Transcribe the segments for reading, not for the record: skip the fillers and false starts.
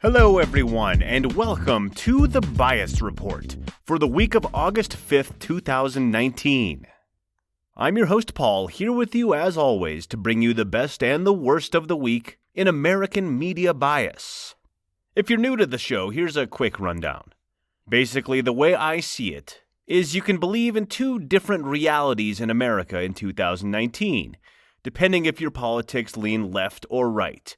Hello everyone, and welcome to the Bias Report for the week of August 5th, 2019. I'm your host Paul, here with you as always to bring you the best and the worst of the week in American media bias. If you're new to the show, here's a quick rundown. Basically, the way I see it is you can believe in two different realities in America in 2019, depending if your politics lean left or right.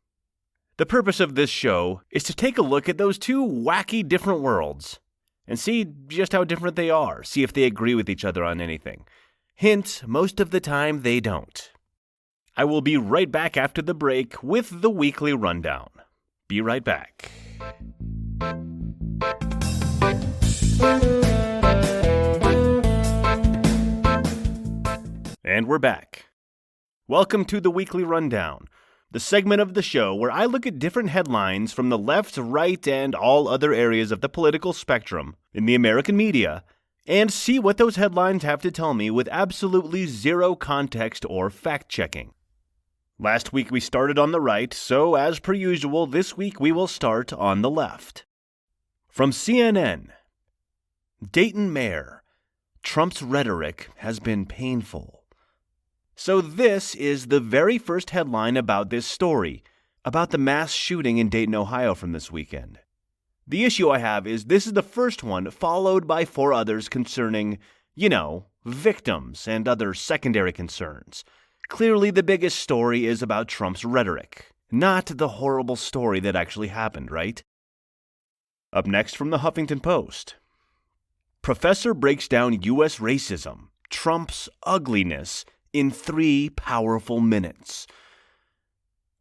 The purpose of this show is to take a look at those two wacky different worlds and see just how different they are, see if they agree with each other on anything. Hint, most of the time they don't. I will be right back after the break with the weekly rundown. Be right back. And we're back. Welcome to the weekly rundown, the segment of the show where I look at different headlines from the left, right, and all other areas of the political spectrum in the American media and see what those headlines have to tell me with absolutely zero context or fact-checking. Last week we started on the right, so as per usual, this week we will start on the left. From CNN, Dayton Mayor, Trump's rhetoric has been painful. So this is the very first headline about this story, about the mass shooting in Dayton, Ohio from this weekend. The issue I have is this is the first one, followed by 4 others concerning, victims and other secondary concerns. Clearly the biggest story is about Trump's rhetoric, not the horrible story that actually happened, right? Up next from the Huffington Post. Professor breaks down U.S. racism, Trump's ugliness, in 3 powerful minutes.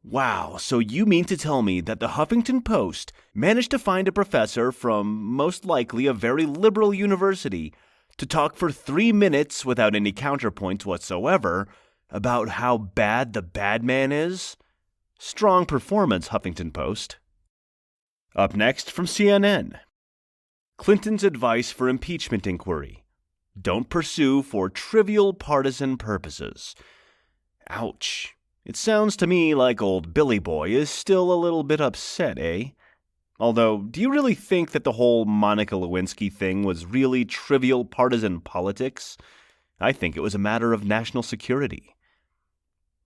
Wow, so you mean to tell me that the Huffington Post managed to find a professor from, most likely, a very liberal university to talk for 3 minutes without any counterpoints whatsoever about how bad the bad man is? Strong performance, Huffington Post. Up next from CNN. Clinton's advice for impeachment inquiry. Don't pursue for trivial partisan purposes. Ouch. It sounds to me like old Billy Boy is still a little bit upset, eh? Although, do you really think that the whole Monica Lewinsky thing was really trivial partisan politics? I think it was a matter of national security.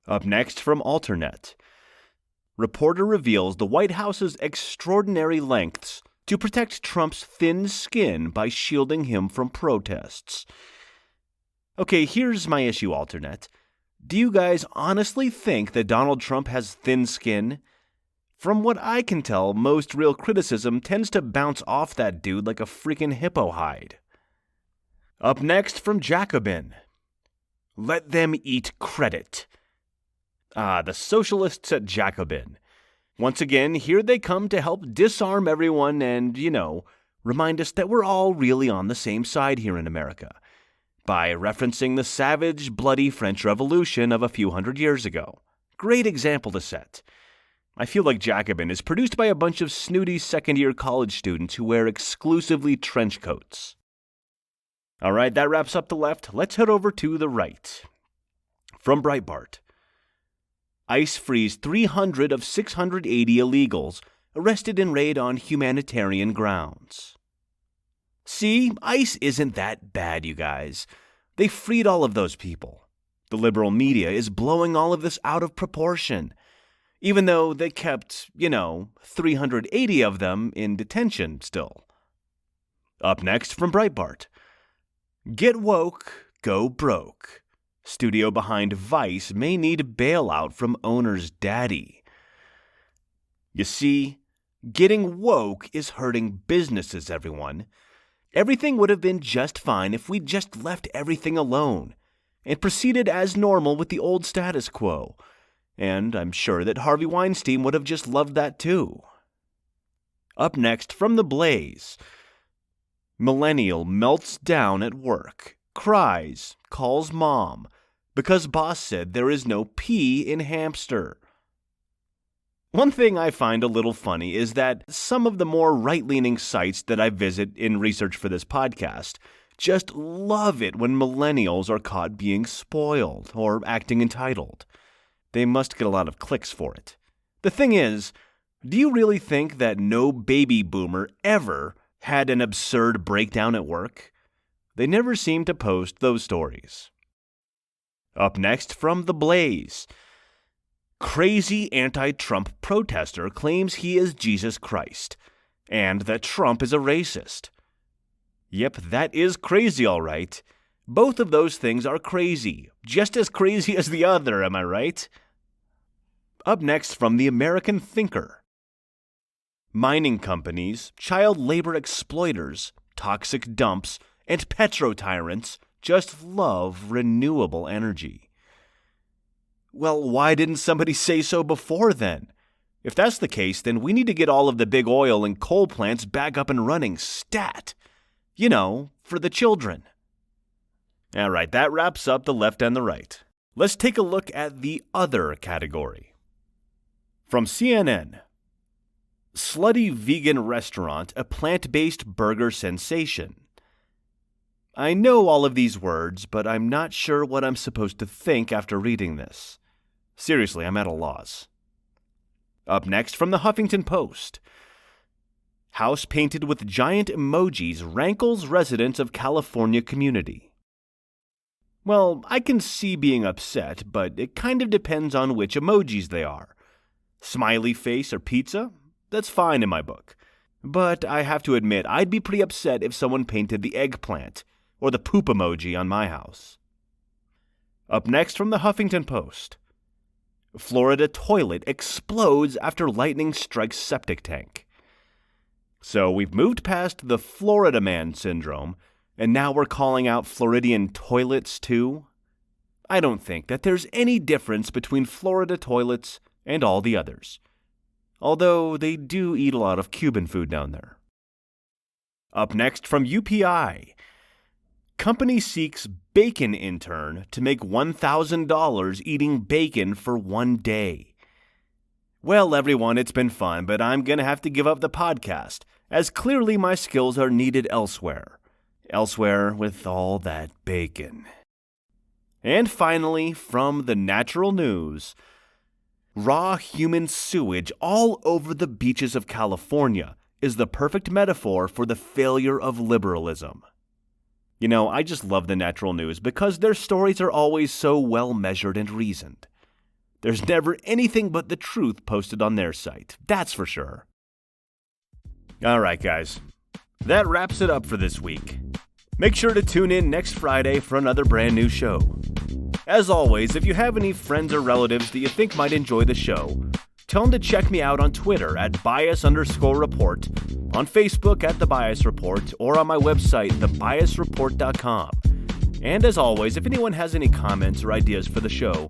Up next from Alternet. Reporter reveals the White House's extraordinary lengths to protect Trump's thin skin by shielding him from protests. Okay, here's my issue, Alternet. Do you guys honestly think that Donald Trump has thin skin? From what I can tell, most real criticism tends to bounce off that dude like a freaking hippo hide. Up next from Jacobin. Let them eat credit. The socialists at Jacobin. Once again, here they come to help disarm everyone and, remind us that we're all really on the same side here in America, by referencing the savage, bloody French Revolution of a few hundred years ago. Great example to set. I feel like Jacobin is produced by a bunch of snooty second-year college students who wear exclusively trench coats. All right, that wraps up the left. Let's head over to the right. From Breitbart. ICE frees 300 of 680 illegals arrested in raid on humanitarian grounds. See, ICE isn't that bad, you guys. They freed all of those people. The liberal media is blowing all of this out of proportion, even though they kept, 380 of them in detention still. Up next from Breitbart. Get woke, go broke. Studio behind Vice may need bailout from owner's daddy. You see, getting woke is hurting businesses, everyone. Everything would have been just fine if we'd just left everything alone and proceeded as normal with the old status quo. And I'm sure that Harvey Weinstein would have just loved that too. Up next from The Blaze. Millennial melts down at work, cries, calls mom, because boss said there is no P in hamster. One thing I find a little funny is that some of the more right-leaning sites that I visit in research for this podcast just love it when millennials are caught being spoiled or acting entitled. They must get a lot of clicks for it. The thing is, Do you really think that no baby boomer ever had an absurd breakdown at work? They never seem to post those stories. Up next from The Blaze. Crazy anti-Trump protester claims he is Jesus Christ, and that Trump is a racist. Yep, that is crazy, all right. Both of those things are crazy, just as crazy as the other, am I right? Up next from The American Thinker. Mining companies, child labor exploiters, toxic dumps, and petro-tyrants just love renewable energy. Well, why didn't somebody say so before then? If that's the case, then we need to get all of the big oil and coal plants back up and running stat. You know, for the children. All right, that wraps up the left and the right. Let's take a look at the other category. From CNN. Slutty vegan restaurant, a plant-based burger sensation. I know all of these words, but I'm not sure what I'm supposed to think after reading this. Seriously, I'm at a loss. Up next from the Huffington Post. House painted with giant emojis rankles residents of California community. Well, I can see being upset, but it kind of depends on which emojis they are. Smiley face or pizza? That's fine in my book. But I have to admit, I'd be pretty upset if someone painted the eggplant or the poop emoji on my house. Up next from the Huffington Post. Florida toilet explodes after lightning strikes septic tank. So we've moved past the Florida man syndrome, and now we're calling out Floridian toilets too? I don't think that there's any difference between Florida toilets and all the others. Although they do eat a lot of Cuban food down there. Up next from UPI. Company seeks bacon intern to make $1,000 eating bacon for one day. Well, everyone, it's been fun, but I'm going to have to give up the podcast, as clearly my skills are needed elsewhere. Elsewhere with all that bacon. And finally, from the Natural News. Raw human sewage all over the beaches of California is the perfect metaphor for the failure of liberalism. You know, I just love the Natural News because their stories are always so well measured and reasoned. There's never anything but the truth posted on their site, that's for sure. All right, guys, that wraps it up for this week. Make sure to tune in next Friday for another brand new show. As always, if you have any friends or relatives that you think might enjoy the show, tell them to check me out on Twitter at bias_report, on Facebook at The Bias Report, or on my website, thebiasreport.com. And as always, if anyone has any comments or ideas for the show,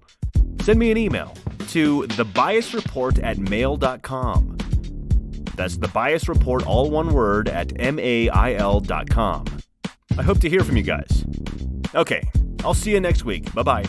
send me an email to thebiasreport@mail.com. That's The Bias Report, all one word, at mail.com. I hope to hear from you guys. Okay, I'll see you next week. Bye-bye.